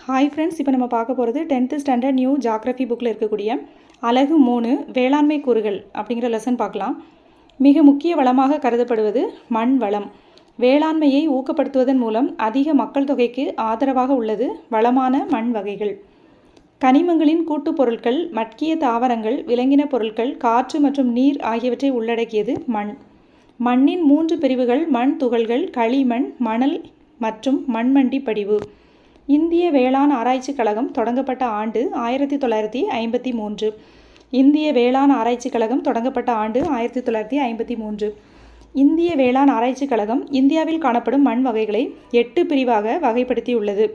Hi friends, இப்போ நம்ம பார்க்க போகிறது 10th ஸ்டாண்டர்ட் நியூ ஜாகிரஃபி புக்கில் இருக்கக்கூடிய அலகு 3 வேளாண்மை கூறுகள் அப்படிங்கிற லெசன் பார்க்கலாம். மிக முக்கிய வளமாக கருதப்படுவது மண் வளம். வேளாண்மையை ஊக்கப்படுத்துவதன் மூலம் அதிக மக்கள் தொகைக்கு ஆதரவாக உள்ளது வளமான மண் வகைகள். கனிமங்களின் கூட்டுப் பொருட்கள், மட்கிய தாவரங்கள், விலங்கின பொருட்கள், காற்று மற்றும் நீர் ஆகியவற்றை உள்ளடக்கியது மண். மண்ணின் 3 பிரிவுகள் மண் துகள்கள், களிமண், மணல் மற்றும் மண்மண்டி படிவு. இந்திய வேளாண் ஆராய்ச்சிக் கழகம் தொடங்கப்பட்ட ஆண்டு 1953. இந்திய வேளாண் ஆராய்ச்சிக் கழகம் தொடங்கப்பட்ட ஆண்டு 1953. இந்திய வேளாண் ஆராய்ச்சிக் கழகம் இந்தியாவில் காணப்படும் மண் வகைகளை 8 பிரிவாக வகைப்படுத்தியுள்ளது.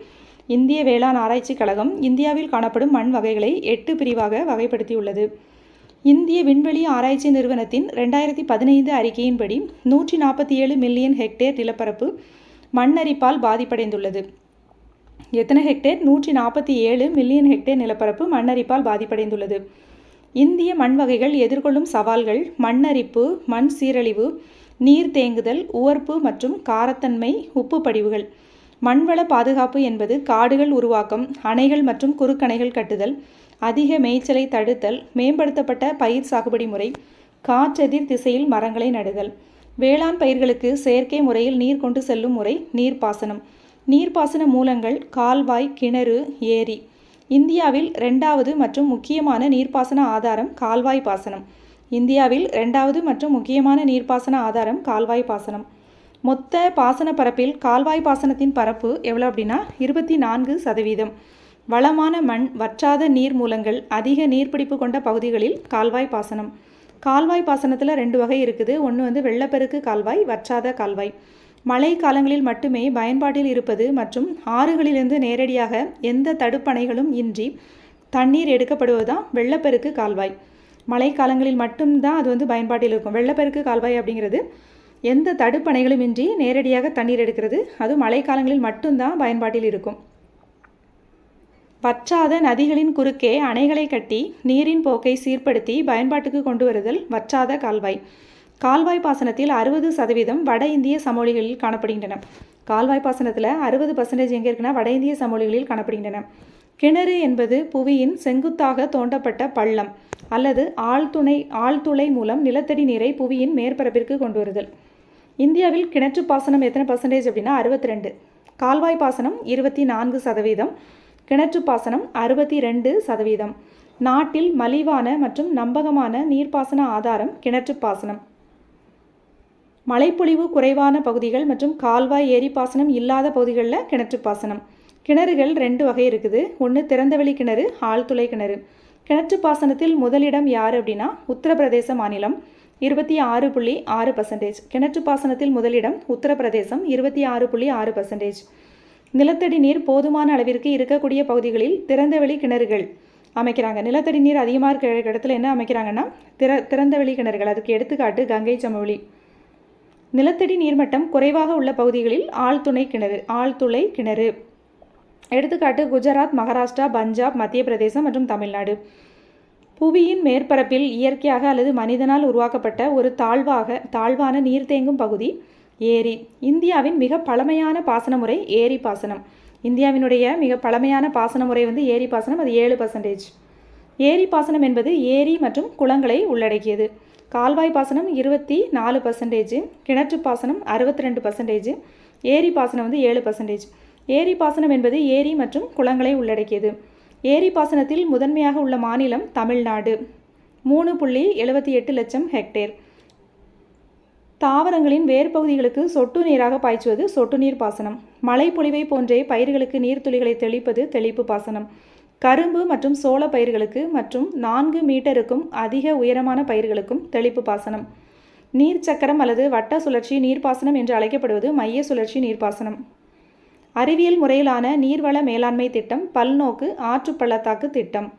இந்திய வேளாண் ஆராய்ச்சிக் கழகம் இந்தியாவில் காணப்படும் மண் வகைகளை 8 பிரிவாக வகைப்படுத்தியுள்ளது. இந்திய விண்வெளி ஆராய்ச்சி நிறுவனத்தின் 2015 அறிக்கையின்படி 147 மில்லியன் ஹெக்டேர் நிலப்பரப்பு மண்ணரிப்பால் பாதிப்படைந்துள்ளது. எத்தனை ஹெக்டேர்? 147 மில்லியன் ஹெக்டேர் நிலப்பரப்பு மண்ணரிப்பால் பாதிப்படைந்துள்ளது. இந்திய மண் வகைகள் எதிர்கொள்ளும் சவால்கள்: மண்ணரிப்பு, மண் சீரழிவு, நீர் தேங்குதல், உவர்ப்பு மற்றும் காரத்தன்மை, உப்பு படிவுகள். மண்வள பாதுகாப்பு என்பது காடுகள் உருவாக்கம், அணைகள் மற்றும் குறுக்கணைகள் கட்டுதல், அதிக மேய்ச்சலை தடுத்தல், மேம்படுத்தப்பட்ட பயிர் சாகுபடி முறை, காற்றெதிர் திசையில் மரங்களை நடுதல். வேளாண் பயிர்களுக்கு செயற்கை முறையில் நீர் கொண்டு செல்லும் முறை நீர்ப்பாசனம். நீர்ப்பாசன மூலங்கள்: கால்வாய், கிணறு, ஏரி. இந்தியாவில் 2வது மற்றும் முக்கியமான நீர்ப்பாசன ஆதாரம் கால்வாய் பாசனம். இந்தியாவில் 2வது மற்றும் முக்கியமான நீர்ப்பாசன ஆதாரம் கால்வாய் பாசனம். மொத்த பாசன பரப்பில் கால்வாய் பாசனத்தின் பரப்பு எவ்வளோ அப்படின்னா 24%. வளமான மண், வற்றாத நீர் மூலங்கள், அதிக நீர்பிடிப்பு கொண்ட பகுதிகளில் கால்வாய் பாசனம். கால்வாய் பாசனத்தில் 2 வகை இருக்குது. ஒன்று வெள்ளப்பெருக்கு கால்வாய், வற்றாத கால்வாய். மழை காலங்களில் மட்டுமே பயன்பாட்டில் இருப்பது மற்றும் ஆறுகளிலிருந்து நேரடியாக எந்த தடுப்பணைகளும் இன்றி தண்ணீர் எடுக்கப்படுவதுதான் வெள்ளப்பெருக்கு கால்வாய். மழை காலங்களில் மட்டும்தான் அது பயன்பாட்டில் இருக்கும். வெள்ளப்பெருக்கு கால்வாய் அப்படிங்கிறது எந்த தடுப்பணைகளும் இன்றி நேரடியாக தண்ணீர் எடுக்கிறது. அது மழை காலங்களில் மட்டும்தான் பயன்பாட்டில் இருக்கும். வற்றாத நதிகளின் குறுக்கே அணைகளை கட்டி நீரின் போக்கை சீர்படுத்தி பயன்பாட்டுக்கு கொண்டு வருதல் வற்றாத கால்வாய். கால்வாய் பாசனத்தில் 60% வட இந்திய சமவெளிகளில் காணப்படுகின்றன. கால்வாய் பாசனத்தில் 60% எங்கே இருக்குன்னா வட இந்திய சமவெளிகளில் காணப்படுகின்றன. கிணறு என்பது புவியின் செங்குத்தாக தோண்டப்பட்ட பள்ளம் அல்லது ஆழ்துளை மூலம் நிலத்தடி நீரை புவியின் மேற்பரப்பிற்கு கொண்டு வருதல். இந்தியாவில் கிணற்று பாசனம் எத்தனை பர்சன்டேஜ் அப்படின்னா 62. கால்வாய் பாசனம் 24%. கிணற்று பாசனம் 62%. நாட்டில் மலிவான மற்றும் நம்பகமான நீர்ப்பாசன ஆதாரம் கிணற்று பாசனம். மழைப்பொழிவு குறைவான பகுதிகள் மற்றும் கால்வாய் ஏரி பாசனம் இல்லாத பகுதிகளில் கிணற்று பாசனம். கிணறுகள் 2 வகை இருக்குது. ஒன்று திறந்தவெளி கிணறு, ஆழ்துளை கிணறு. கிணற்று பாசனத்தில் முதலிடம் யார் அப்படின்னா உத்தரப்பிரதேச மாநிலம் 26.6%. கிணற்று பாசனத்தில் முதலிடம் உத்தரப்பிரதேசம் 26.6%. நிலத்தடி நீர் போதுமான அளவிற்கு இருக்கக்கூடிய பகுதிகளில் திறந்தவெளி கிணறுகள் அமைக்கிறாங்க. நிலத்தடி நீர் அதிகமாக இருக்கிற இடத்துல என்ன அமைக்கிறாங்கன்னா திறந்தவெளி கிணறுகள். அதுக்கு எடுத்துக்காட்டு கங்கை சமவெளி. நிலத்தடி நீர்மட்டம் குறைவாக உள்ள பகுதிகளில் ஆழ்துளை கிணறு. எடுத்துக்காட்டு குஜராத், மகாராஷ்டிரா, பஞ்சாப், மத்திய பிரதேசம் மற்றும் தமிழ்நாடு. புவியின் மேற்பரப்பில் இயற்கையாக அல்லது மனிதனால் உருவாக்கப்பட்ட ஒரு தாழ்வான நீர் தேங்கும் பகுதி ஏரி. இந்தியாவின் மிக பழமையான பாசன முறை ஏரி பாசனம். இந்தியாவினுடைய மிக பழமையான பாசன முறை ஏரி பாசனம். அது 7%. ஏரி பாசனம் என்பது ஏரி மற்றும் குளங்களை உள்ளடக்கியது. கால்வாய் பாசனம் 24%. கிணற்று பாசனம் 62%. ஏரி பாசனம் 7%. ஏரி பாசனம் என்பது ஏரி மற்றும் குளங்களை உள்ளடக்கியது. ஏரி பாசனத்தில் முதன்மையாக உள்ள மாநிலம் தமிழ்நாடு. 3.78 லட்சம் ஹெக்டேர். தாவரங்களின் வேர் பகுதிகளுக்கு சொட்டு நீராக பாய்ச்சுவது சொட்டு நீர் பாசனம். மழை பொழிவை போன்றே பயிர்களுக்கு நீர்த்துளிகளை தெளிப்பது தெளிப்பு பாசனம். கரும்பு மற்றும் சோள பயிர்களுக்கு மற்றும் 4 மீட்டருக்கும் அதிக உயரமான பயிர்களுக்கும் தெளிப்பு பாசனம். நீர் சக்கரம் அல்லது வட்ட சுழற்சி நீர்ப்பாசனம் என்று அழைக்கப்படுவது மைய சுழற்சி நீர்ப்பாசனம். அறிவியல் முறையிலான நீர்வள மேலாண்மை திட்டம் பல்நோக்கு ஆற்று பள்ளத்தாக்கு திட்டம்.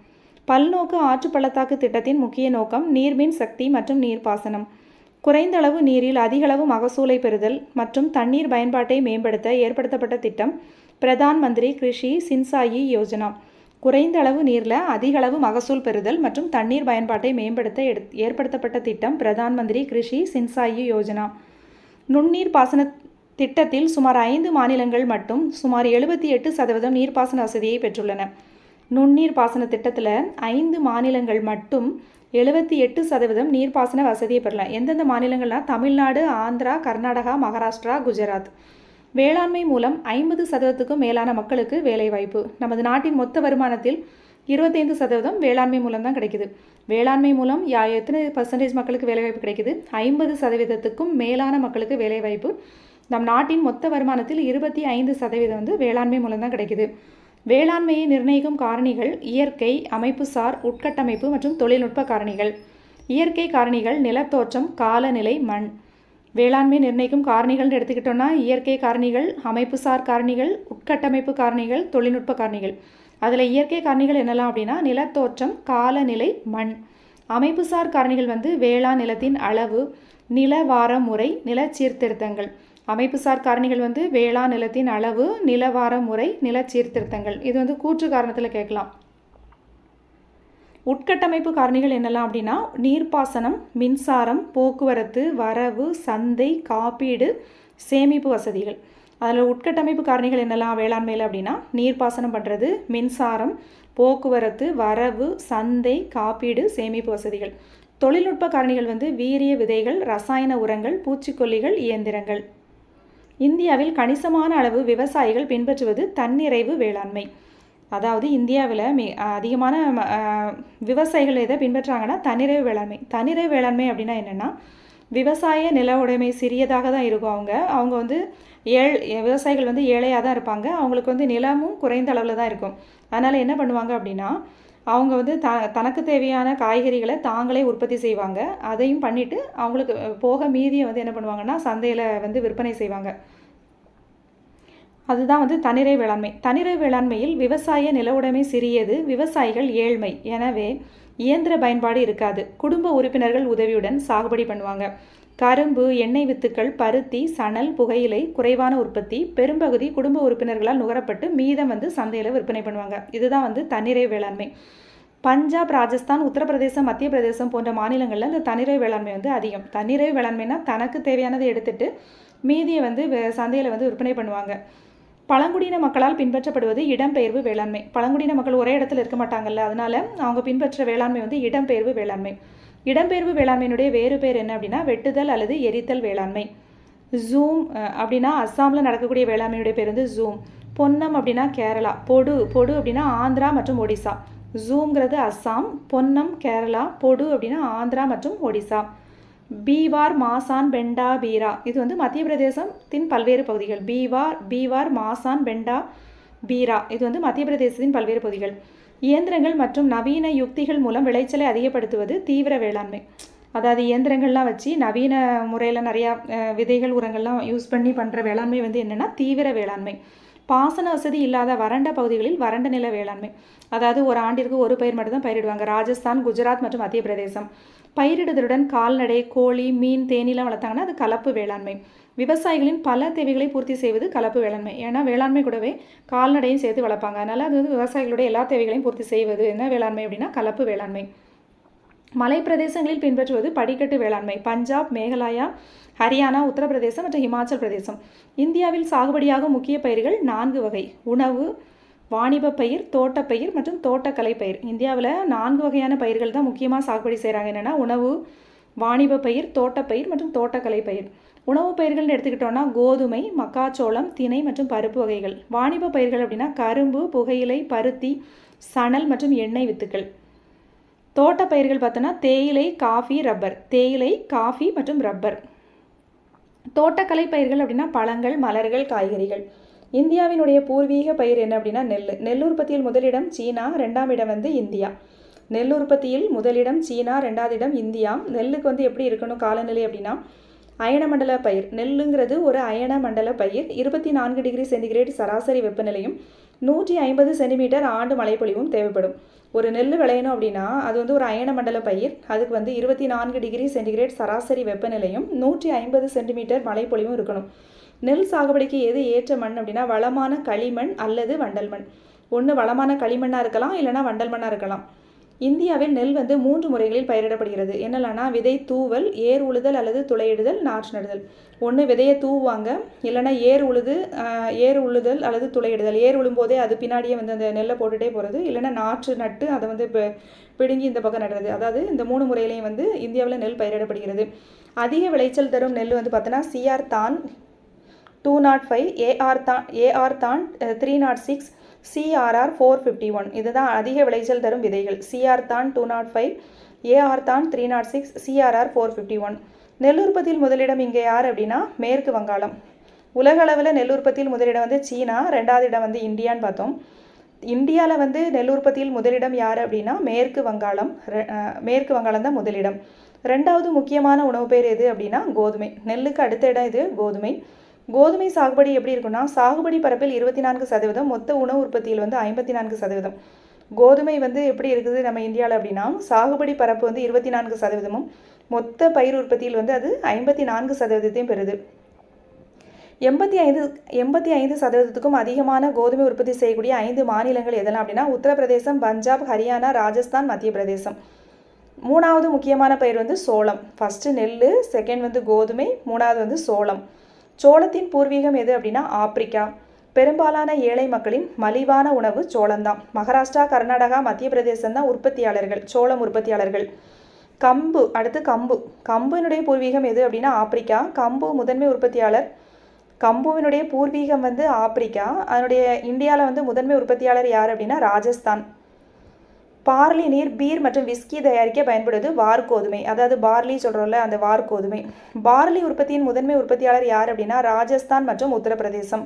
பல்நோக்கு ஆற்று பள்ளத்தாக்கு திட்டத்தின் முக்கிய நோக்கம் நீர்மின் சக்தி மற்றும் நீர்ப்பாசனம். குறைந்த அளவு நீரில் அதிகளவு மகசூலை பெறுதல் மற்றும் தண்ணீர் பயன்பாட்டை மேம்படுத்த ஏற்படுத்தப்பட்ட திட்டம் பிரதான் மந்திரி கிருஷி சின்சாயி யோஜனா. குறைந்த அளவு நீரில் அதிகளவு மகசூல் பெறுதல் மற்றும் தண்ணீர் பயன்பாட்டை மேம்படுத்த ஏற்படுத்தப்பட்ட திட்டம் பிரதான் மந்திரி கிருஷி சின்சாயி யோஜனா. நுண்ணீர் பாசன திட்டத்தில் சுமார் 5 மாநிலங்கள் மட்டும் சுமார் 78% நீர்ப்பாசன வசதியை பெற்றுள்ளன. நுண்ணீர் பாசன திட்டத்தில் 5 மாநிலங்கள் மட்டும் 78% நீர்ப்பாசன வசதியை பெறலாம். எந்தெந்த மாநிலங்கள்னா தமிழ்நாடு, ஆந்திரா, கர்நாடகா, மகாராஷ்டிரா, குஜராத். வேளாண்மை மூலம் 50%க்கும் மேலான மக்களுக்கு வேலைவாய்ப்பு. நமது நாட்டின் மொத்த வருமானத்தில் 25% வேளாண்மை மூலம் தான் கிடைக்குது. வேளாண்மை மூலம் எத்தனை % மக்களுக்கு வேலைவாய்ப்பு கிடைக்குது? 50%க்கும் மேலான மக்களுக்கு வேலைவாய்ப்பு. நம் நாட்டின் மொத்த வருமானத்தில் 25% வந்து வேளாண்மை மூலம் தான் கிடைக்குது. வேளாண்மையை நிர்ணயிக்கும் காரணிகள் இயற்கை, அமைப்புசார், உட்கட்டமைப்பு மற்றும் தொழில்நுட்ப காரணிகள். இயற்கை காரணிகள் நிலத்தோற்றம், காலநிலை, மண். வேளாண்மை நிர்ணயிக்கும் காரணிகள்னு எடுத்துக்கிட்டோம்னா இயற்கை காரணிகள், அமைப்புசார் காரணிகள், உட்கட்டமைப்பு காரணிகள், தொழில்நுட்ப காரணிகள். அதில் இயற்கை காரணிகள் என்னெல்லாம் அப்படின்னா நிலத்தோற்றம், காலநிலை, மண். அமைப்புசார் காரணிகள் வந்து வேளாண் நிலத்தின் அளவு, நிலவார முறை, நில சீர்திருத்தங்கள். அமைப்புசார் காரணிகள் வந்து வேளாண் நிலத்தின் அளவு, நிலவார முறை, நில சீர்திருத்தங்கள். இது வந்து கூற்று காரணத்தில் கேட்கலாம். உட்கட்டமைப்பு காரணிகள் என்னெல்லாம் அப்படின்னா நீர்ப்பாசனம், மின்சாரம், போக்குவரத்து, வரவு, சந்தை, காப்பீடு, சேமிப்பு வசதிகள். அதில் உட்கட்டமைப்பு காரணிகள் என்னெல்லாம் வேளாண்மையில் அப்படின்னா நீர்ப்பாசனம் பண்ணுறது, மின்சாரம், போக்குவரத்து, வரவு, சந்தை, காப்பீடு, சேமிப்பு வசதிகள். தொழில்நுட்ப காரணிகள் வந்து வீரிய விதைகள், ரசாயன உரங்கள், பூச்சிக்கொல்லிகள், இயந்திரங்கள். இந்தியாவில் கணிசமான அளவு விவசாயிகள் பின்பற்றுவது தன்னிறைவு வேளாண்மை. அதாவது இந்தியாவில் அதிகமான விவசாயிகள் எதை பின்பற்றுறாங்கன்னா தன்னிறைவு வேளாண்மை. தன்னிறைவு வேளாண்மை அப்படின்னா என்னென்னா விவசாய நில உடைமை சிறியதாக தான் இருக்கும். அவங்க வந்து விவசாயிகள் வந்து ஏழையாக தான் இருப்பாங்க. அவங்களுக்கு வந்து நிலமும் குறைந்த அளவில் தான் இருக்கும். அதனால் என்ன பண்ணுவாங்க அப்படின்னா அவங்க வந்து தனக்கு தேவையான காய்கறிகளை தாங்களே உற்பத்தி செய்வாங்க. அதையும் பண்ணிவிட்டு அவங்களுக்கு போக மீதியை வந்து என்ன பண்ணுவாங்கன்னா சந்தையில் வந்து விற்பனை செய்வாங்க. அதுதான் வந்து தன்னிறைவு வேளாண்மை. தன்னிறைவு வேளாண்மையில் விவசாய நில உடைமை சிறியது, விவசாயிகள் ஏழ்மை, எனவே இயந்திர பயன்பாடு இருக்காது. குடும்ப உறுப்பினர்கள் உதவியுடன் சாகுபடி பண்ணுவாங்க. கரும்பு, எண்ணெய் வித்துக்கள், பருத்தி, சணல், புகையிலை குறைவான உற்பத்தி, பெரும்பகுதி குடும்ப உறுப்பினர்களால் நுகரப்பட்டு மீதம் வந்து சந்தையில் விற்பனை பண்ணுவாங்க. இதுதான் வந்து தன்னிறைவு வேளாண்மை. பஞ்சாப், ராஜஸ்தான், உத்தரப்பிரதேசம், மத்திய பிரதேசம் போன்ற மாநிலங்களில் இந்த தன்னிறைவு வேளாண்மை வந்து அதிகம். தன்னிறைவு வேளாண்மைனா தனக்கு தேவையானதை எடுத்துட்டு மீதியை வந்து சந்தையில் வந்து விற்பனை பண்ணுவாங்க. பழங்குடியின மக்களால் பின்பற்றப்படுவது இடம்பெயர்வு வேளாண்மை. பழங்குடியின மக்கள் ஒரே இடத்துல இருக்க மாட்டாங்கல்ல, அதனால அவங்க பின்பற்ற வேளாண்மை வந்து இடம்பெயர்வு வேளாண்மை. இடம்பெயர்வு வேளாண்மையினுடைய வேறு பேர் என்ன அப்படின்னா வெட்டுதல் அல்லது எரித்தல் வேளாண்மை. ஜூம் அப்படின்னா அஸ்ஸாமில் நடக்கக்கூடிய வேளாண்மையுடைய பேர் வந்து ஜூம். பொன்னம் அப்படின்னா கேரளா. பொடு அப்படின்னா ஆந்திரா மற்றும் ஒடிசா. ஜூம்ங்கிறது அஸ்ஸாம், பொன்னம் கேரளா, பொடு அப்படின்னா ஆந்திரா மற்றும் ஒடிசா. பீவார், மாசான், பெண்டா, பீரா இது வந்து மத்திய பிரதேசத்தின் பல்வேறு பகுதிகள். பீவார், மாசான், பெண்டா, பீரா இது வந்து மத்திய பிரதேசத்தின் பல்வேறு பகுதிகள். இயந்திரங்கள் மற்றும் நவீன யுக்திகள் மூலம் விளைச்சலை அதிகப்படுத்துவது தீவிர வேளாண்மை. அதாவது இயந்திரங்கள்லாம் வச்சு நவீன முறையில் நிறையா விதைகள், உரங்கள்லாம் யூஸ் பண்ணி பண்ணுற வேளாண்மை வந்து என்னென்னா தீவிர வேளாண்மை. பாசன வசதி இல்லாத வறண்ட பகுதிகளில் வறண்ட நில வேளாண்மை. அதாவது ஒரு ஆண்டிற்கு ஒரு பயிர் மட்டும்தான் பயிரிடுவாங்க. ராஜஸ்தான், குஜராத் மற்றும் மத்திய பிரதேசம். பயிரிடுதலுடன் கால்நடை, கோழி, மீன், தேனீலாம் வளர்த்தாங்கன்னா அது கலப்பு வேளாண்மை. விவசாயிகளின் பல தேவைகளை பூர்த்தி செய்வது கலப்பு வேளாண்மை. ஏன்னா வேளாண்மை கூடவே கால்நடையும் சேர்த்து வளர்ப்பாங்க. அதனால் அது வந்து விவசாயிகளுடைய எல்லா தேவைகளையும் பூர்த்தி செய்வது என்ன வேளாண்மை அப்படின்னா கலப்பு வேளாண்மை. மலை பிரதேசங்களில் பின்பற்றுவது படிக்கட்டு வேளாண்மை. பஞ்சாப், மேகாலயா, ஹரியானா, உத்தரப்பிரதேசம் மற்றும் இமாச்சல் பிரதேசம். இந்தியாவில் சாகுபடியாகும் முக்கிய பயிர்கள் 4 வகை. உணவு, வாணிப பயிர், தோட்டப்பயிர் மற்றும் தோட்டக்கலை பயிர். இந்தியாவில் 4 வகையான பயிர்கள் தான் முக்கியமாக சாகுபடி செய்கிறாங்க. என்னென்னா உணவு, வாணிப பயிர், தோட்டப்பயிர் மற்றும் தோட்டக்கலை பயிர். உணவு பயிர்கள்னு எடுத்துக்கிட்டோன்னா கோதுமை, மக்காச்சோளம், திணை மற்றும் பருப்பு வகைகள். வாணிப பயிர்கள் அப்படின்னா கரும்பு, புகையிலை, பருத்தி, சணல் மற்றும் எண்ணெய் வித்துக்கள். தோட்ட பயிர்கள் பார்த்தோன்னா தேயிலை, காஃபி, ரப்பர். தேயிலை, காஃபி மற்றும் ரப்பர். தோட்டக்கலை பயிர்கள் அப்படின்னா பழங்கள், மலர்கள், காய்கறிகள். இந்தியாவினுடைய பூர்வீக பயிர் என்ன அப்படின்னா நெல். நெல் உற்பத்தியில் முதலிடம் சீனா, 2ஆம் இடம் வந்து இந்தியா. நெல் உற்பத்தியில் முதலிடம் சீனா, 2வது இடம் இந்தியா. நெல்லுக்கு வந்து எப்படி இருக்கணும் காலநிலை அப்படின்னா அயனமண்டல பயிர். நெல்லுங்கிறது ஒரு அயனமண்டல பயிர். 24 டிகிரி சென்டிகிரேட் சராசரி வெப்பநிலையும் 150 சென்டிமீட்டர் ஆண்டு மழைப்பொழிவும் தேவைப்படும். ஒரு நெல் விளையணும் அப்படின்னா அது வந்து ஒரு அயனமண்டல பயிர். அதுக்கு வந்து 24 டிகிரி சென்டிகிரேட் சராசரி வெப்பநிலையும் 150 சென்டிமீட்டர் மழைப்பொழிவும் இருக்கணும். நெல் சாகுபடிக்கு எது ஏற்ற மண் அப்படின்னா வளமான களிமண் அல்லது வண்டல் மண். ஒன்று வளமான களிமண்ணாக இருக்கலாம், இல்லைனா வண்டல் மண்ணாக இருக்கலாம். இந்தியாவில் நெல் வந்து 3 முறைகளில் பயிரிடப்படுகிறது. என்னெல்லாம்னா விதை தூவல், ஏர் உழுதல் அல்லது துளையிடுதல், நாற்று நடுதல். ஒன்று விதையை தூவுவாங்க, இல்லைன்னா ஏர் உழுதல் அல்லது துளையிடுதல். ஏர் உழும்போதே அது பின்னாடியே வந்து அந்த நெல்லை போட்டுகிட்டே போகிறது, இல்லைன்னா நாற்று நட்டு அதை வந்து பிடுங்கி இந்த பக்கம் நடுறது. அதாவது இந்த 3 முறையிலையும் வந்து இந்தியாவில் நெல் பயிரிடப்படுகிறது. அதிக விளைச்சல் தரும் நெல் வந்து பார்த்தோன்னா சிஆர் தான் 205, ஏஆர் தான் 306, சிஆர்ஆர் 451. இதுதான் அதிக விளைச்சல் தரும் விதைகள். சிஆர் தான் 205, ஏஆர் தான் 306, சிஆர்ஆர் 451. நெல் உற்பத்தியில் முதலிடம் இங்கே யார் அப்படின்னா மேற்கு வங்காளம். உலக அளவில் நெல் உற்பத்தியில் முதலிடம் வந்து சீனா, 2வது இடம் வந்து இந்தியான்னு பார்த்தோம். இந்தியாவில் வந்து நெல் உற்பத்தியில் முதலிடம் யார் அப்படின்னா மேற்கு வங்காளம் தான் முதலிடம். 2வது முக்கியமான உணவு பேர் எது அப்படின்னா கோதுமை. நெல்லுக்கு அடுத்த இடம் இது கோதுமை. கோதுமை சாகுபடி எப்படி இருக்குன்னா, சாகுபடி பரப்பில் 24%, மொத்த உணவு உற்பத்தியில் வந்து 54%. கோதுமை வந்து எப்படி இருக்குது நம்ம இந்தியாவில் அப்படின்னா, சாகுபடி பரப்பு வந்து 24%, மொத்த பயிர் உற்பத்தியில் வந்து அது 54% பெறுது. 85%க்கும் அதிகமான கோதுமை உற்பத்தி செய்யக்கூடிய 5 மாநிலங்கள் எதெல்லாம் அப்படின்னா உத்தரப்பிரதேசம், பஞ்சாப், ஹரியானா, ராஜஸ்தான், மத்திய பிரதேசம். 3வது முக்கியமான பயிர் வந்து சோளம். ஃபஸ்ட்டு நெல், செகண்ட் வந்து கோதுமை, 3வது வந்து சோளம். சோளத்தின் பூர்வீகம் எது அப்படின்னா ஆப்பிரிக்கா. பெரும்பாலான ஏழை மக்களின் மலிவான உணவு சோளம்தான். மகாராஷ்டிரா, கர்நாடகா, மத்திய பிரதேசம் தான் உற்பத்தியாளர்கள், சோளம் உற்பத்தியாளர்கள். கம்பு, அடுத்து கம்புவினுடைய பூர்வீகம் எது அப்படின்னா ஆப்பிரிக்கா. கம்புவினுடைய பூர்வீகம் வந்து ஆப்பிரிக்கா. அதனுடைய இந்தியாவில் வந்து முதன்மை உற்பத்தியாளர் யார் அப்படின்னா ராஜஸ்தான். பார்லி நீர், பீர் மற்றும் விஸ்கி தயாரிக்க பயன்படுவது வார்கோதுமை. அதாவது பார்லி சொல்கிறோம்ல, அந்த வார்கோதுமை. பார்லி உற்பத்தியின் முதன்மை உற்பத்தியாளர் யார் அப்படின்னா ராஜஸ்தான் மற்றும் உத்தரப்பிரதேசம்.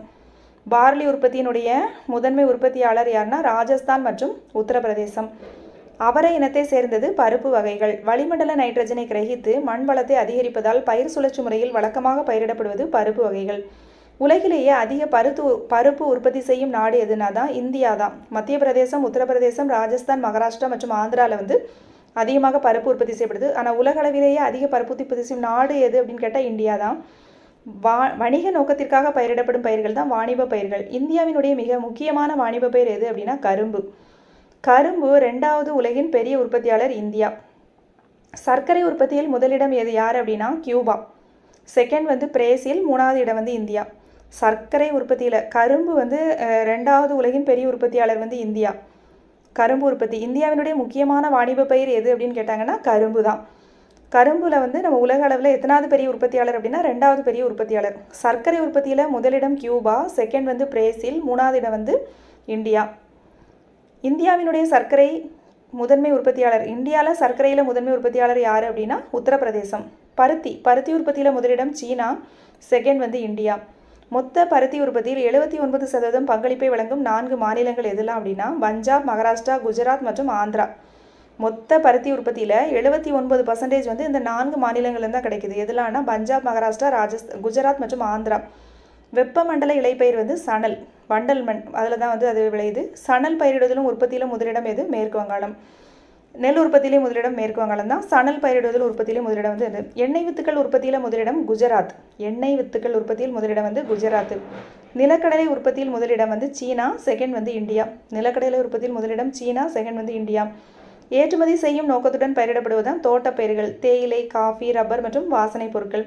பார்லி உற்பத்தியினுடைய முதன்மை உற்பத்தியாளர் யாருன்னா ராஜஸ்தான் மற்றும் உத்தரப்பிரதேசம். அவரை இனத்தை சேர்ந்தது பருப்பு வகைகள். வளிமண்டல நைட்ரஜனை கிரகித்து மண் வளத்தை அதிகரிப்பதால் பயிர் சுழற்சி முறையில் வழக்கமாக பயிரிடப்படுவது பருப்பு வகைகள். உலகிலேயே அதிக பருப்பு உற்பத்தி செய்யும் நாடு எதுனா தான் இந்தியா தான். மத்திய பிரதேசம், உத்தரப்பிரதேசம், ராஜஸ்தான், மகாராஷ்டிரா மற்றும் ஆந்திராவில் வந்து அதிகமாக பருப்பு உற்பத்தி செய்யப்படுது. ஆனால் உலக அளவிலேயே அதிக பருப்பு உற்பத்தி செய்யும் நாடு எது அப்படின்னு கேட்டால் இந்தியா தான். வணிக நோக்கத்திற்காக பயிரிடப்படும் பயிர்கள் தான் வாணிப பயிர்கள். இந்தியாவினுடைய மிக முக்கியமான வாணிப பயிர் எது அப்படின்னா கரும்பு. 2வது உலகின் பெரிய உற்பத்தியாளர் இந்தியா. சர்க்கரை உற்பத்தியில் முதலிடம் எது யார் அப்படின்னா கியூபா. செகண்ட் வந்து பிரேசில், 3வது இடம் வந்து இந்தியா. சர்க்கரை உற்பத்தியில் கரும்பு வந்து 2வது உலகின் பெரிய உற்பத்தியாளர் வந்து இந்தியா. கரும்பு உற்பத்தி இந்தியாவினுடைய முக்கியமான வாணிப பயிர் எது அப்படின்னு கேட்டாங்கன்னா கரும்பு தான். கரும்பில் வந்து நம்ம உலக அளவில் எத்தனாவது பெரிய உற்பத்தியாளர் அப்படின்னா 2வது பெரிய உற்பத்தியாளர். சர்க்கரை உற்பத்தியில் முதலிடம் கியூபா, செகண்ட் வந்து பிரேசில், 3வது இடம் வந்து இந்தியா. இந்தியாவினுடைய சர்க்கரை முதன்மை உற்பத்தியாளர், இந்தியாவில் சர்க்கரையில் முதன்மை உற்பத்தியாளர் யார் அப்படின்னா உத்தரப்பிரதேசம். பருத்தி உற்பத்தியில் முதலிடம் சீனா, செகண்ட் வந்து இந்தியா. மொத்த பருத்தி உற்பத்தியில் 79% பங்களிப்பை வழங்கும் 4 மாநிலங்கள் எதெல்லாம் அப்படின்னா பஞ்சாப், மகாராஷ்டிரா, குஜராத் மற்றும் ஆந்திரா. மொத்த பருத்தி உற்பத்தியில் 79% வந்து இந்த 4 மாநிலங்கள்லேருந்து தான் கிடைக்குது. எதெல்லாம்னா பஞ்சாப், மகாராஷ்டிரா, குஜராத் மற்றும் ஆந்திரா. வெப்பமண்டல இலைப்பயிர் வந்து சணல், வண்டல் மண், அதில் தான் வந்து அது விளையுது. சணல் பயிரிடுவதிலும் உற்பத்தியிலும் முதலிடம் எது மேற்கு வங்காளம். நெல் உற்பத்தியிலே முதலிடம் மேற்கு வங்காளம் தான். சணல் பயிரிடுவதில் உற்பத்தியிலே முதலிடம் வந்து இது. எண்ணெய் வித்துக்கள் உற்பத்தியில் முதலிடம் குஜராத். எண்ணெய் வித்துக்கள் உற்பத்தியில் முதலிடம் வந்து குஜராத். நிலக்கடலை உற்பத்தியில் முதலிடம் வந்து சீனா, செகண்ட் வந்து இந்தியா. நிலக்கடலை உற்பத்தியில் முதலிடம் சீனா, செகண்ட் வந்து இந்தியா. ஏற்றுமதி செய்யும் நோக்கத்துடன் பயிரிடப்படுவதுதான் தோட்டப்பயிர்கள், தேயிலை, காஃபி, ரப்பர் மற்றும் வாசனை பொருட்கள்.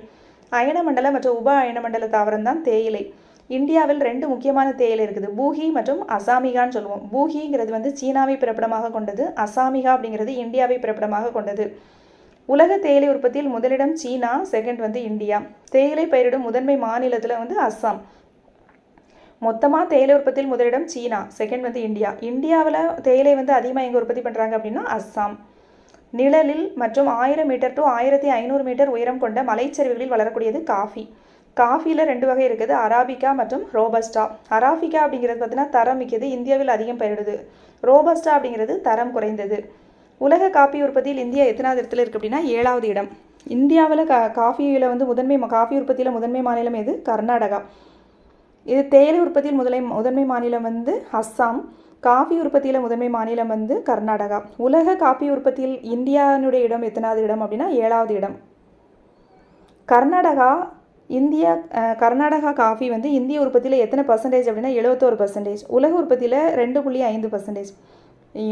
அயனமண்டல மற்றும் உப அயனமண்டல தாவரம் தான் தேயிலை. இந்தியாவில் 2 முக்கியமான தேயிலை இருக்குது, பூஹி மற்றும் அசாமிகான்னு சொல்லுவோம். பூஹிங்கிறது வந்து சீனாவை பிறப்பிடமாக கொண்டது, அசாமிகா அப்படிங்கிறது இந்தியாவை பிறப்பிடமாக கொண்டது. உலக தேயிலை உற்பத்தியில் முதலிடம் சீனா, செகண்ட் வந்து இந்தியா. தேயிலை பயிரிடும் முதன்மை மாநிலத்தில் வந்து அஸ்ஸாம். மொத்தமாக தேயிலை உற்பத்தியில் முதலிடம் சீனா, செகண்ட் வந்து இந்தியா. இந்தியாவில் தேயிலை வந்து அதிகமாக எங்கே உற்பத்தி பண்ணுறாங்க அப்படின்னா அஸ்ஸாம். நிழலில் மற்றும் 1000 மீட்டர் to 1500 மீட்டர் உயரம் கொண்ட மலைச்சரிவுகளில் வளரக்கூடியது காஃபி. காஃபியில் 2 வகை இருக்குது, அராபிகா மற்றும் ரோபஸ்டா. அராபிகா அப்படிங்கிறது பார்த்தீங்கன்னா தரம் மிக்கது, இந்தியாவில் அதிகம் பயிரிடுது. ரோபஸ்டா அப்படிங்கிறது தரம் குறைந்தது. உலக காஃபி உற்பத்தியில் இந்தியா எத்தனாவது இடத்துல இருக்குது அப்படின்னா 7வது இடம். இந்தியாவில் காஃபியில் வந்து காஃபி உற்பத்தியில் முதன்மை மாநிலம் எது? கர்நாடகா. இது தேயிலை உற்பத்தியில் முதன்மை மாநிலம் வந்து அஸ்ஸாம். காஃபி உற்பத்தியில் முதன்மை மாநிலம் வந்து கர்நாடகா. உலக காஃபி உற்பத்தியில் இந்தியாவினுடைய இடம் எத்தனாவது இடம் அப்படின்னா 7வது இடம். கர்நாடகா காஃபி வந்து இந்திய உற்பத்தியில் எத்தனை பர்சன்டேஜ் அப்படின்னா 71%. உலக உற்பத்தியில் 2.5%.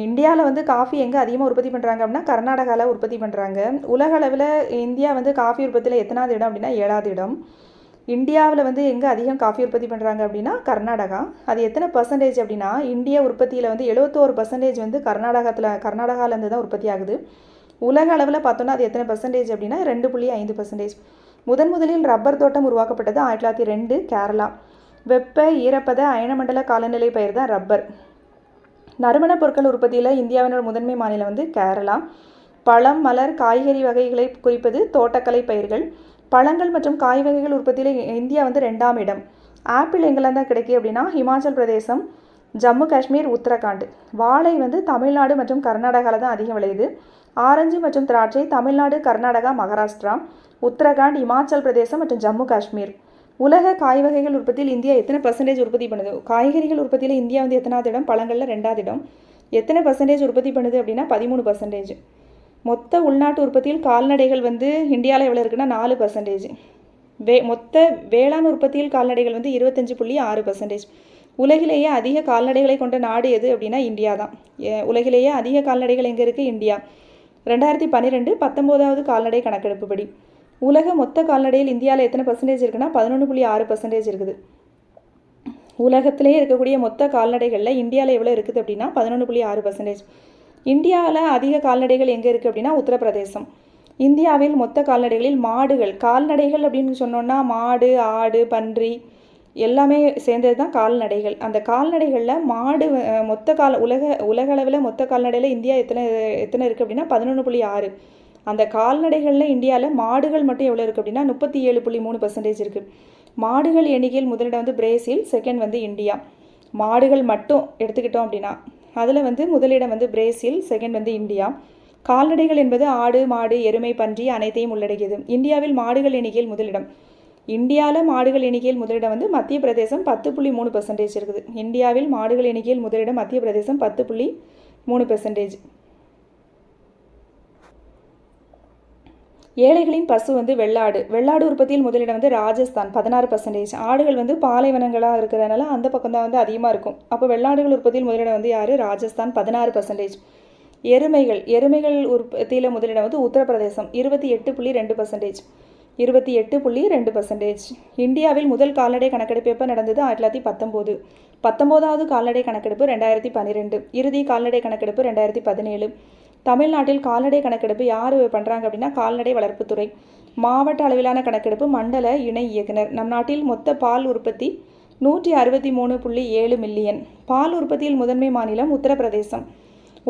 இந்தியாவில் வந்து காஃபி எங்கே அதிகமாக உற்பத்தி பண்ணுறாங்க அப்படின்னா கர்நாடகாவில் உற்பத்தி பண்ணுறாங்க. உலக அளவில் இந்தியா வந்து காஃபி உற்பத்தியில் எத்தனாவது இடம் அப்படின்னா 7வது இடம். இந்தியாவில் வந்து எங்கே அதிகம் காஃபி உற்பத்தி பண்ணுறாங்க அப்படின்னா கர்நாடகா. அது எத்தனை பர்சன்டேஜ் அப்படின்னா இந்தியா உற்பத்தியில் வந்து 71% வந்து கர்நாடகாவிலேருந்து தான் உற்பத்தி ஆகுது. உலக அளவில் பார்த்தோன்னா அது எத்தனை பர்சன்டேஜ் அப்படின்னா 2.5%. முதலில் ரப்பர் தோட்டம் உருவாக்கப்பட்டது 1902 கேரளா. வெப்ப ஈரப்பத அயனமண்டல காலநிலை பயிர் தான் ரப்பர். நறுமணப் பொருட்கள் உற்பத்தியில் இந்தியாவினோட முதன்மை மாநிலம் வந்து கேரளா. பழம், மலர், காய்கறி வகைகளை குறிப்பது தோட்டக்கலை பயிர்கள். பழங்கள் மற்றும் காய் வகைகள் உற்பத்தியில் இந்தியா வந்து 2ஆம் இடம். ஆப்பிள் எங்கெல்லாம் தான் கிடைக்கும் அப்படின்னா ஹிமாச்சல் பிரதேசம், ஜம்மு காஷ்மீர், உத்தரகாண்ட். வாழை வந்து தமிழ்நாடு மற்றும் கர்நாடகாவில் தான் அதிகம் விளையுது. ஆரஞ்சு மற்றும் திராட்சை தமிழ்நாடு, கர்நாடகா, மகாராஷ்டிரா, உத்தரகாண்ட், இமாச்சல் பிரதேசம் மற்றும் ஜம்மு காஷ்மீர். உலக காய் வகைகள் உற்பத்தியில் இந்தியா எத்தனை பர்சன்டேஜ் உற்பத்தி பண்ணுது? காய்கறிகள் உற்பத்தியில் இந்தியா வந்து எத்தனாவது இடம்? பழங்களில் 2வது இடம். எத்தனை பர்சன்டேஜ் உற்பத்தி பண்ணுது அப்படின்னா 13%. மொத்த உள்நாட்டு உற்பத்தியில் கால்நடைகள் வந்து இந்தியாவில் எவ்வளோ இருக்குன்னா 4%. மொத்த வேளாண் உற்பத்தியில் கால்நடைகள் வந்து 25.6%. உலகிலேயே அதிக கால்நடைகளை கொண்ட நாடு எது அப்படின்னா இந்தியா தான். உலகிலேயே அதிக கால்நடைகள் எங்கே இருக்குது? இந்தியா. 2012 19வது கால்நடை கணக்கெடுப்பு படி உலக மொத்த கால்நடையில் இந்தியாவில் எத்தனை பர்சன்டேஜ் இருக்குன்னா 11.6% இருக்குது. உலகத்திலேயே இருக்கக்கூடிய மொத்த கால்நடைகளில் இந்தியாவில் எவ்வளோ இருக்குது அப்படின்னா 11.6%. இந்தியாவில் அதிக கால்நடைகள் எங்கே இருக்குது அப்படின்னா உத்தரப்பிரதேசம். இந்தியாவில் மொத்த கால்நடைகளில் கால்நடைகள் அப்படின்னு சொன்னோன்னா மாடு, ஆடு, பன்றி எல்லாமே சேர்ந்தது தான் கால்நடைகள். அந்த கால்நடைகளில் மாடு உலகளவில் மொத்த கால்நடையில் இந்தியா எத்தனை இருக்குது அப்படின்னா 11.6. அந்த கால்நடைகளில் இந்தியாவில் மாடுகள் மட்டும் எவ்வளோ இருக்குது அப்படின்னா 37.3% இருக்குது. மாடுகள் எண்ணிக்கையில் முதலிடம் வந்து பிரேசில், செகண்ட் வந்து இந்தியா. மாடுகள் மட்டும் எடுத்துக்கிட்டோம் அப்படின்னா அதில் வந்து முதலிடம் வந்து பிரேசில், செகண்ட் வந்து இந்தியா. கால்நடைகள் என்பது ஆடு, மாடு, எருமை, பன்றி அனைத்தையும் உள்ளடக்கியது. இந்தியாவில் மாடுகள் எண்ணிக்கையில் முதலிடம். இந்தியாவில் மாடுகள் எண்ணிக்கையில் முதலிடம் வந்து மத்திய பிரதேசம் 10.3% இருக்குது. இந்தியாவில் மாடுகள் எண்ணிக்கையில் முதலிடம் மத்திய பிரதேசம் 10.3%. ஏழைகளின் பசு வந்து வெள்ளாடு உற்பத்தியில் முதலிடம் வந்து ராஜஸ்தான் 16%. ஆடுகள் வந்து பாலைவனங்களாக இருக்கிறதுனால அந்த பக்கம் தான் வந்து அதிகமாக இருக்கும். அப்போ வெள்ளாடுகள் உற்பத்தியில் முதலிடம் வந்து யார்? ராஜஸ்தான் 16%. எருமைகள் உற்பத்தியில் முதலிடம் வந்து உத்தரப்பிரதேசம் 28.2%. 28.2%. இந்தியாவில் முதல் கால்நடை கணக்கெடுப்பு எப்போ நடந்தது? 1919. 19வது கால்நடை கணக்கெடுப்பு 2012. இறுதி கால்நடை கணக்கெடுப்பு 2017. தமிழ்நாட்டில் கால்நடை கணக்கெடுப்பு யார் பண்ணுறாங்க அப்படின்னா கால்நடை வளர்ப்புத்துறை. மாவட்ட அளவிலான கணக்கெடுப்பு மண்டல இணை இயக்குனர். நம் நாட்டில் மொத்த பால் உற்பத்தி 163.7 மில்லியன். பால் உற்பத்தியில் முதன்மை மாநிலம் உத்தரப்பிரதேசம்.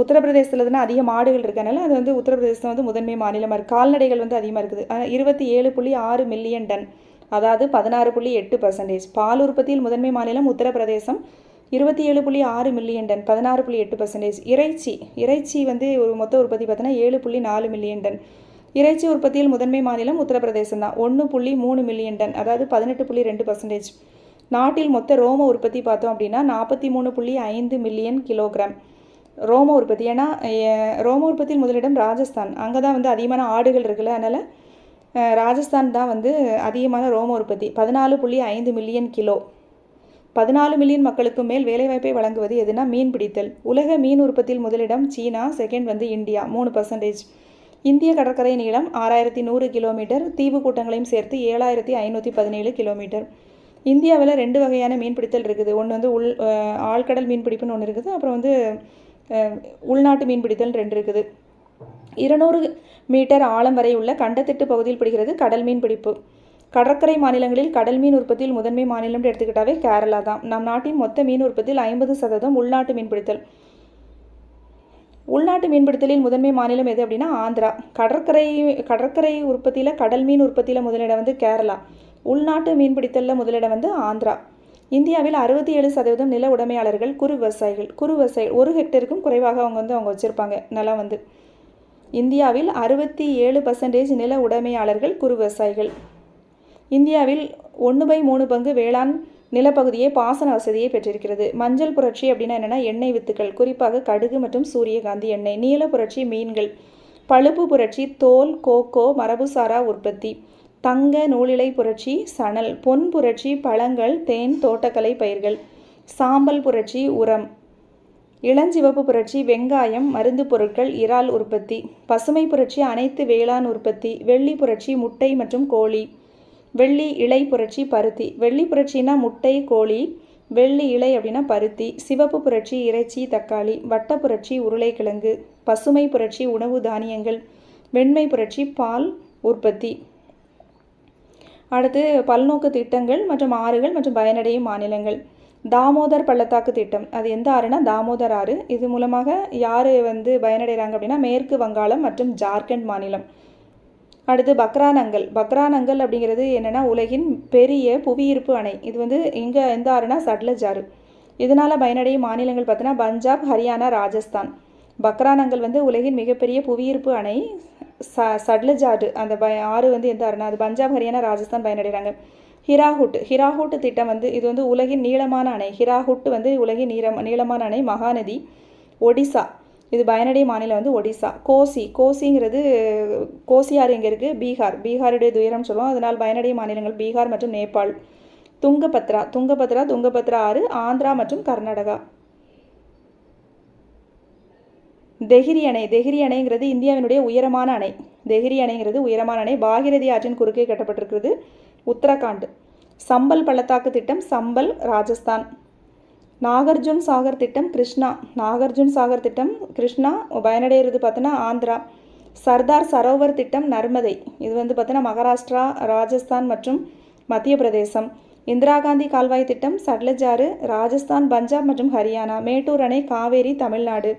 உத்தரப்பிரதேசத்தில் தான் அதிக மாடுகள் இருக்கனால அது வந்து உத்தரப்பிரதேசம் வந்து முதன்மை மாநிலமாக இருக்குது. கால்நடைகள் வந்து அதிகமாக இருக்குது. 27.6 மில்லியன் டன், அதாவது 16.8%. பால் உற்பத்தியில் முதன்மை மாநிலம் உத்தரப்பிரதேசம் 27.6 மில்லியன் டன், 16.8%. இறைச்சி வந்து ஒரு மொத்த உற்பத்தி பார்த்தோன்னா 7.4 மில்லியன் டன். இறைச்சி உற்பத்தியில் முதன்மை மாநிலம் உத்தரப்பிரதேசம் தான். 1.3 மில்லியன் டன், அதாவது 18.2%. நாட்டில் மொத்த ரோம உற்பத்தி பார்த்தோம் அப்படின்னா 43.5 மில்லியன் கிலோகிராம் ரோம உற்பத்தி. ஏன்னா ரோம உற்பத்தியில் முதலிடம் ராஜஸ்தான். அங்கே தான் வந்து அதிகமான ஆடுகள் இருக்குல்ல, அதனால் ராஜஸ்தான் தான் வந்து அதிகமான ரோம உற்பத்தி 14.5 மில்லியன் கிலோ. 14 மில்லியன் மக்களுக்கு மேல் வேலைவாய்ப்பை வழங்குவது எதுனா மீன் பிடித்தல். உலக மீன் உற்பத்தியில் முதலிடம் சீனா, செகண்ட் வந்து இந்தியா 3%. இந்திய கடற்கரை நீளம் 6100 கிலோமீட்டர். தீவு கூட்டங்களையும் சேர்த்து 7517 கிலோமீட்டர். இந்தியாவில் 2 வகையான மீன்பிடித்தல் இருக்குது. ஒன்று வந்து ஆழ்கடல் மீன்பிடிப்புன்னு ஒன்று இருக்குது. அப்புறம் வந்து உள்நாட்டு மீன்பிடித்தல் 2 இருக்குது. 200 மீட்டர் ஆழம் வரை உள்ள கண்டத்திட்டு பகுதியில் பிடிக்கிறது கடல் மீன் பிடிப்பு. கடற்கரை மாநிலங்களில் கடல் மீன் உற்பத்தியில் முதன்மை மாநிலம் எடுத்துக்கிட்டாவே கேரளா தான். நம் நாட்டின் மொத்த மீன் உற்பத்தியில் 50% உள்நாட்டு மீன்பிடித்தல். உள்நாட்டு மீன்பிடித்தலில் முதன்மை மாநிலம் எது அப்படின்னா ஆந்திரா. கடற்கரை உற்பத்தியில் கடல் மீன் உற்பத்தியில் முதலிடம் வந்து கேரளா. உள்நாட்டு மீன்பிடித்தலில் முதலிடம் வந்து ஆந்திரா. இந்தியாவில் 67% நில உடைமையாளர்கள் குறு விவசாயிகள். 1 ஹெக்டேருக்கும் குறைவாக அவங்க வச்சுருப்பாங்க நிலம் வந்து. இந்தியாவில் 67% நில உடைமையாளர்கள் குறு விவசாயிகள். இந்தியாவில் 1/3 பங்கு வேளாண் நிலப்பகுதியே பாசன வசதியை பெற்றிருக்கிறது. மஞ்சள் புரட்சி அப்படின்னா என்னென்னா எண்ணெய் வித்துக்கள், குறிப்பாக கடுகு மற்றும் சூரியகாந்தி எண்ணெய். நீல புரட்சி மீன்கள். பழுப்பு புரட்சி தோல், கோகோ, மரபுசாரா உற்பத்தி. தங்க நூலிலை புரட்சி சணல். பொன் புரட்சி பழங்கள், தேன், தோட்டக்கலை பயிர்கள். சாம்பல் புரட்சி உரம். இளஞ்சிவப்பு புரட்சி வெங்காயம், மருந்து பொருட்கள், இறால் உற்பத்தி. பசுமை புரட்சி அனைத்து வேளாண் உற்பத்தி. வெள்ளி புரட்சி முட்டை மற்றும் கோழி. வெள்ளி இலை புரட்சி பருத்தி. வெள்ளி புரட்சினா முட்டை, கோழி. வெள்ளி இலை அப்படின்னா பருத்தி. சிவப்பு புரட்சி இறைச்சி, தக்காளி. வட்ட புரட்சி உருளைக்கிழங்கு. பசுமை புரட்சி உணவு தானியங்கள். வெண்மை புரட்சி பால் உற்பத்தி. அடுத்து பல்நோக்கு திட்டங்கள் மற்றும் ஆறுகள் மற்றும் பயனடையும் மாநிலங்கள். தாமோதர் பள்ளத்தாக்கு திட்டம், அது எந்த ஆறுனா தாமோதர் ஆறு. இது மூலமாக யார் பயனடைகிறாங்க அப்படின்னா மேற்கு வங்காளம் மற்றும் ஜார்க்கண்ட் மாநிலம். அடுத்து பக்ரானங்கல். பக்ரானங்கல் அப்படிங்கிறது என்னென்னா உலகின் பெரிய புவியீர்ப்பு அணை. இது இங்கே எந்த ஆறுனா சட்லஜ் ஆறு. இதனால் பயனடையும் மாநிலங்கள் பார்த்தோன்னா பஞ்சாப், ஹரியானா, ராஜஸ்தான். பக்ரானங்கல் உலகின் மிகப்பெரிய புவியீர்ப்பு அணை. சட்லஜ் ஆறு அந்த ஆறு எந்த ஆறுனா அது பஞ்சாப், ஹரியானா, ராஜஸ்தான் பயனடைகிறாங்க. ஹிராகுட் திட்டம் இது உலகின் நீளமான அணை. ஹிராகுட் உலகின் நீளமான அணை. மகாநதி. ஒடிசா, இது பயனடைய மாநிலம் ஒடிசா. கோசிங்கிறது கோசி ஆறு எங்கே இருக்குது? பீகாருடைய துயரம் சொல்லுவோம். அதனால் பயனடைய மாநிலங்கள் பீகார் மற்றும் நேபாள். துங்கபத்ரா ஆறு ஆந்திரா மற்றும் கர்நாடகா. தெஹிரி அணைங்கிறது இந்தியாவினுடைய உயரமான அணை. உயரமான அணை. பாகிரதி ஆற்றின் குறுக்கே கட்டப்பட்டிருக்கிறது. உத்தரகாண்ட். சம்பல் பள்ளத்தாக்கு திட்டம் சம்பல், ராஜஸ்தான். நாகார்ஜுன் சாகர் திட்டம் கிருஷ்ணா. பயனடைகிறது பார்த்தோன்னா ஆந்திரா. சர்தார் சரோவர் திட்டம் நர்மதை. இது பார்த்தோன்னா மகாராஷ்டிரா, ராஜஸ்தான் மற்றும் மத்திய பிரதேசம். இந்திரா காந்தி கால்வாய் திட்டம் சட்லஜ் ஆறு, ராஜஸ்தான், பஞ்சாப் மற்றும் ஹரியானா. மேட்டூர் அணை காவேரி, தமிழ்நாடு.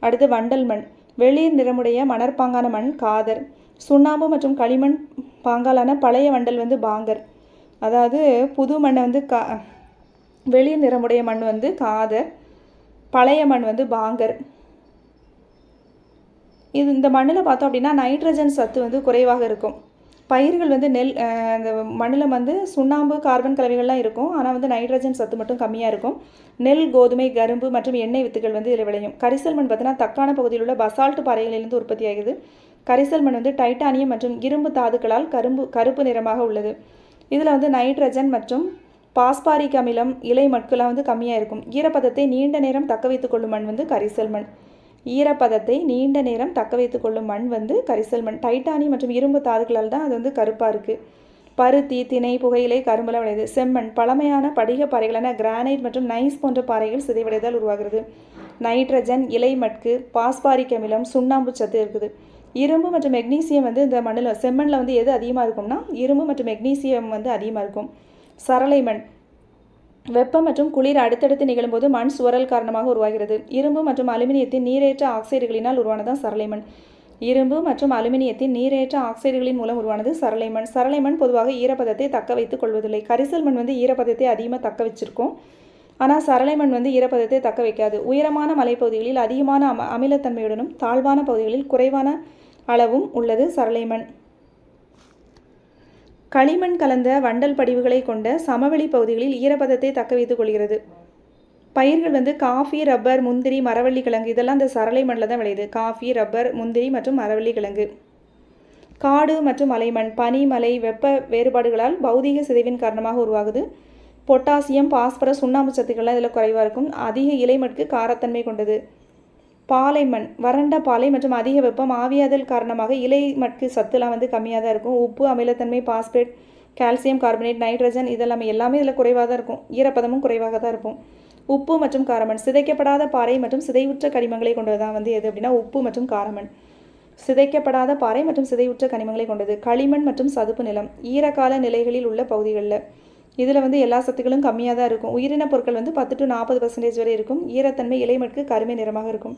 அடுத்து வண்டல் மண். வெளிர் நிறமுடைய மணற்பாங்கான மண் காதர். சுண்ணாம்பு மற்றும் களிமண் பாங்காலான பழைய வண்டல் பாங்கர். அதாவது புது மண் வெளிர் நிறமுடைய மண் காதர், பழைய மண் பாங்கர். இந்த மண்ணில் பார்த்தோம் அப்படின்னா நைட்ரஜன் சத்து குறைவாக இருக்கும். பயிர்கள் நெல் அந்த மண்ணில் சுண்ணாம்பு, கார்பன் கலவைகள்லாம் இருக்கும். ஆனால் நைட்ரஜன் சத்து மட்டும் கம்மியாக இருக்கும். நெல், கோதுமை, கரும்பு மற்றும் எண்ணெய் வித்துகள் இதில் விளையும். கரிசல் மண் பார்த்தீங்கன்னா தக்கான பகுதியில் உள்ள பசால்ட் பாறைகளிலிருந்து உற்பத்தி ஆகுது. கரிசல் மண் டைட்டானியம் மற்றும் இரும்பு தாதுக்களால் கருப்பு நிறமாக உள்ளது. இதில் நைட்ரஜன் மற்றும் பாஸ்பாரிக் அமிலம், இலை மட்கெல்லாம் கம்மியாக இருக்கும். ஈரப்பதத்தை நீண்ட நேரம் தக்க வைத்துக் கொள்ளும் மண் கரிசல் மண். கரிசல் மண். டைட்டானியம் மற்றும் இரும்பு தாதுக்களால் தான் அது கருப்பாக இருக்குது. பருத்தி, திணை, புகையிலை, கரும்புலாம் விளையுது. செம்மண். பழமையான படிக பாறைகளான கிரானைட் மற்றும் நைஸ் போன்ற பாறைகள் சிதைவடைதால் உருவாகிறது. நைட்ரஜன், இலை மட்கு, பாஸ்பாரிக் அமிலம், சுண்ணாம்பு சத்து இருக்குது. இரும்பு மற்றும் மெக்னீசியம் இந்த மண்ணில் செம்மண்ணில் எது அதிகமாக இருக்கும்னா இரும்பு மற்றும் மெக்னீசியம் அதிகமாக இருக்கும். சரளை மண். வெப்பம் மற்றும் குளிர் அடுத்தடுத்து நிகழும்போது மண் சுவரல் காரணமாக உருவாகிறது. இரும்பு மற்றும் அலுமினியத்தின் நீரேற்ற ஆக்சைடுகளினால் உருவானதான் சரளை மண். இரும்பு மற்றும் அலுமினியத்தின் நீரேற்ற ஆக்சைடுகளின் மூலம் உருவானது சரளை மண். சரளை மண் பொதுவாக ஈரப்பதத்தை தக்க வைத்துக் கொள்வதில்லை. கரிசல் மண் ஈரப்பதத்தை அதிகமாக தக்க வச்சிருக்கும். ஆனால் சரளை மண் ஈரப்பதத்தை தக்க வைக்காது. உயரமான மலைப்பகுதிகளில் அதிகமான அமிலத்தன்மையுடனும் தாழ்வான பகுதிகளில் குறைவான அளவும் உள்ளது சரளை மண். களிமண் கலந்த வண்டல் படிவுகளை கொண்ட சமவெளி பகுதிகளில் ஈரப்பதத்தை தக்க வைத்துக் கொள்கிறது. பயிர்கள் காஃபி, ரப்பர், முந்திரி, மரவள்ளி கிழங்கு இதெல்லாம் இந்த சரளை மண்ணில் தான் விளையுது. காஃபி, ரப்பர், முந்திரி மற்றும் மரவள்ளி கிழங்கு. காடு மற்றும் மலைமண். பனி, மலை, வெப்ப வேறுபாடுகளால் பௌதீக சிதைவின் காரணமாக உருவாகுது. பொட்டாசியம், பாஸ்பரஸ், சுண்ணாம்பு சத்துக்கள்லாம் இதில் குறைவாக இருக்கும். அதிக இலைமட்கு காரத்தன்மை கொண்டது. பாலைமண். வறண்ட பாலை மற்றும் அதிக வெப்பம், ஆவியாதல் காரணமாக இலை மட்கு சத்துலாம் கம்மியாக தான் இருக்கும். உப்பு, அமிலத்தன்மை, பாஸ்பேட், கால்சியம் கார்பனேட், நைட்ரஜன் இதெல்லாமே இதில் குறைவாக தான் இருக்கும். ஈரப்பதமும் குறைவாக தான் இருக்கும். உப்பு மற்றும் காரமண். சிதைக்கப்படாத பாறை மற்றும் சிதைவுற்ற கனிமங்களை கொண்டது தான் எது அப்படின்னா உப்பு மற்றும் காரமண். சிதைக்கப்படாத பாறை மற்றும் சிதைவுற்ற கனிமங்களை கொண்டது. களிமண் மற்றும் சதுப்பு நிலம். ஈரக்கால நிலைகளில் உள்ள பகுதிகளில் இதில் எல்லா சத்துக்களும் கம்மியாக தான் இருக்கும். உயிரின பொருட்கள் 10 to 40% வரை இருக்கும். ஈரத்தன்மை, இலைமட்கு கருமை நிறமாக இருக்கும்.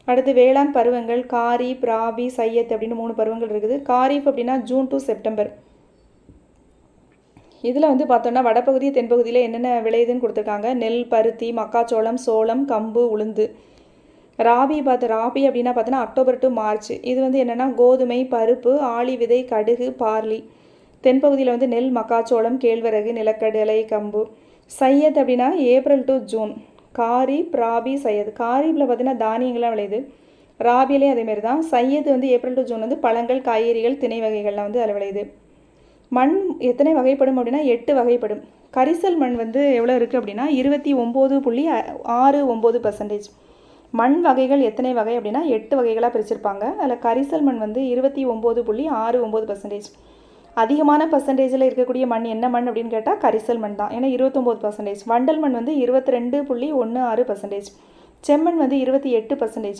அடுத்து வேளாண் பருவங்கள். காரிப், ராபி, சையத் அப்படின்னு 3 பருவங்கள் இருக்குது. காரிஃப் அப்படின்னா ஜூன் to செப்டம்பர். இதில் பார்த்தோன்னா வடபகுதி, தென்பகுதியில் என்னென்ன விளையுதுன்னு கொடுத்துருக்காங்க. நெல், பருத்தி, மக்காச்சோளம், சோளம், கம்பு, உளுந்து. ராபி அப்படின்னா பார்த்தோன்னா அக்டோபர் to மார்ச். இது என்னென்னா கோதுமை, பருப்பு, ஆளி விதை, கடுகு, பார்லி. தென்பகுதியில் நெல், மக்காச்சோளம், கேழ்வரகு, நிலக்கடலை, கம்பு. சையத் அப்படின்னா April to June. Kharif, Rabi, Zaid. காரிப்பில் பார்த்தீங்கன்னா தானியங்கள்லாம் விளையுது. ராபிலே அதேமாரி தான். சையத் ஏப்ரல் to ஜூன் பழங்கள், காய்கறிகள், திணை வகைகள்லாம் அதில் விளையுது. மண் எத்தனை வகைப்படும் அப்படின்னா 8 வகைப்படும். கரிசல் மண் எவ்வளோ இருக்குது அப்படின்னா 29.69%. மண் வகைகள் எத்தனை வகை அப்படின்னா 8 வகைகளாக பிரிச்சிருப்பாங்க. அதில் கரிசல் மண் வந்து 29.69%. அதிகமான பர்சன்டேஜில் இருக்கக்கூடிய மண் என்ன மண் அப்படின்னு கேட்டால் கரிசல் மண் தான். ஏன்னா 29%. வண்டல் மண் வந்து 22.16%. செம்மண் வந்து 28%.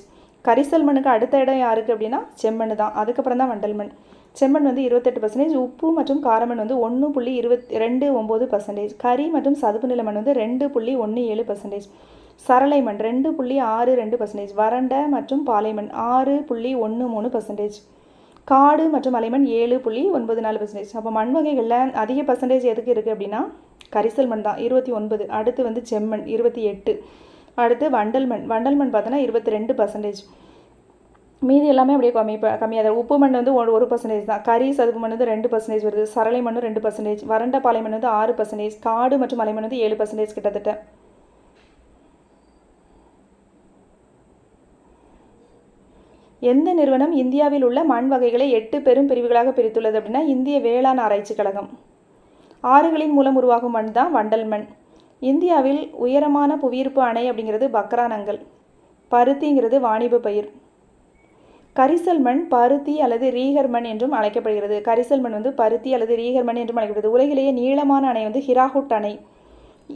கரிசல் மண்ணுக்கு அடுத்த இடம் யாருக்கு அப்படின்னா செம்மண் தான். அதுக்கப்புறம் தான் வண்டல் மண். செம்மண் வந்து 28%. உப்பு மற்றும் காரமண் வந்து 1.29%. கரி மற்றும் சதுப்பு நில மண் வந்து 2.17%. சரளை மண் 2.62%. வறண்ட மற்றும் பாலைமண் 6.13%. காடு மற்றும் மலைமண் 7.94%. அப்போ மண் வகைகளில் அதிக பர்சன்டேஜ் எதுக்கு இருக்குது அப்படின்னா கரிசல் மண் தான் 29. அடுத்து வந்து செம்மண் 28. அடுத்து வண்டல் மண் பார்த்தோன்னா 22%. மீதி எல்லாமே அப்படியே கம்மியாக தான். உப்பு மண் வந்து 1% தான். கரி சதுப்பு மண் வந்து 2% வருது. சரளை மண் 2%. வறண்ட பாலைமண் வந்து 6%. காடு மற்றும் மலைமண் வந்து 7% கிட்டத்தட்ட. எந்த நிறுவனம் இந்தியாவில் உள்ள மண் வகைகளை 8 பெரும் பிரிவுகளாக பிரித்துள்ளது அப்படின்னா இந்திய வேளாண் ஆராய்ச்சி கழகம். ஆறுகளின் மூலம் உருவாகும் மண் தான் வண்டல் மண். இந்தியாவில் உயரமான புவியீர்ப்பு அணை அப்படிங்கிறது பக்ரானங்கல். பருத்திங்கிறது வாணிப பயிர். கரிசல் மண் பருத்தி அல்லது ரீகர் மண் என்றும் அழைக்கப்படுகிறது. கரிசல் மண் வந்து பருத்தி அல்லது ரீகர் மண் என்றும் அழைக்கப்படுகிறது. உலகிலேயே நீளமான அணை வந்து ஹிராகுட் அணை.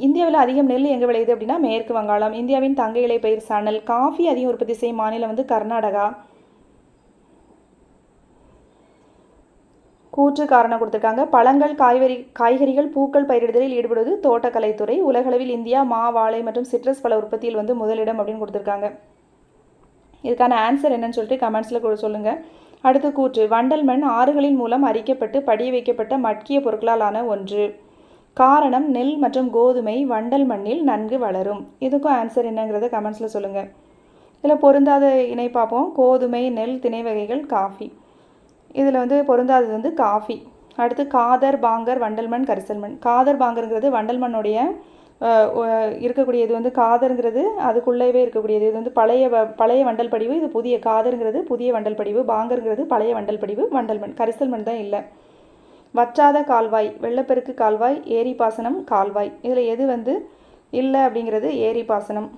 இந்தியாவில் அதிகம் நெல் எங்கே விளையுது அப்படின்னா மேற்கு வங்காளம். இந்தியாவின் தங்க இலை பயிர் சணல். காஃபி அதிகம் உற்பத்தி செய்யும் மாநிலம் வந்து கர்நாடகா. கூற்று காரணம் கொடுத்துருக்காங்க. பழங்கள் காய்கறிகள் பூக்கள் பயிரிடுதலில் ஈடுபடுவது தோட்டக்கலைத்துறை. உலகளவில் இந்தியா மா வாழை மற்றும் சிட்ரஸ் பழ உற்பத்தியில் வந்து முதலிடம் அப்படின்னு கொடுத்துருக்காங்க. இதுக்கான ஆன்சர் என்னன்னு சொல்லிட்டு கமெண்ட்ஸில் சொல்லுங்கள். அடுத்து கூற்று வண்டல் மண் ஆறுகளின் மூலம் அரிக்கப்பட்டு படிய வைக்கப்பட்ட மட்கிய பொருட்களால் ஆன ஒன்று. காரணம் நெல் மற்றும் கோதுமை வண்டல் மண்ணில் நன்கு வளரும். இதுக்கும் ஆன்சர் என்னங்கிறத கமெண்ட்ஸில் சொல்லுங்கள். இதில் பொருந்தாத இணை பார்ப்போம். கோதுமை நெல் திணை வகைகள் காஃபி. இதில் வந்து பொருந்தாதது வந்து காஃபி. அடுத்து காதர் பாங்கர் வண்டல் மண் கரிசல் மண். காதர் பாங்கருங்கிறது வண்டல் மண்ணுடைய இருக்கக்கூடியது வந்து காதருங்கிறது அதுக்குள்ளேவே இருக்கக்கூடியது. இது வந்து பழைய வண்டல் படிவு. இது புதிய காதருங்கிறது புதிய வண்டல் படிவு. பாங்கருங்கிறது பழைய வண்டல் படிவு. வண்டல் மண். கரிசல் மண் தான் இல்லை. வற்றாத கால்வாய் வெள்ளப்பெருக்கு கால்வாய் ஏரி பாசனம் கால்வாய். இதில் எது வந்து இல்லை அப்படிங்கிறது ஏரி பாசனம்.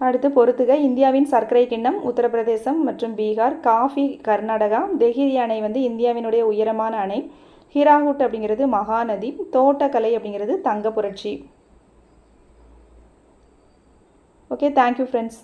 அடுத்து பொறுத்துக. இந்தியாவின் சர்க்கரை கிண்ணம் உத்தரப்பிரதேசம் மற்றும் பீகார். காஃபி கர்நாடகா. தெஹிரி அணை வந்து இந்தியாவினுடைய உயரமான அணை. ஹிராகுட் அப்படிங்கிறது மகாநதி. தோட்டக்கலை அப்படிங்கிறது தங்க புரட்சி. Okay, thank you friends.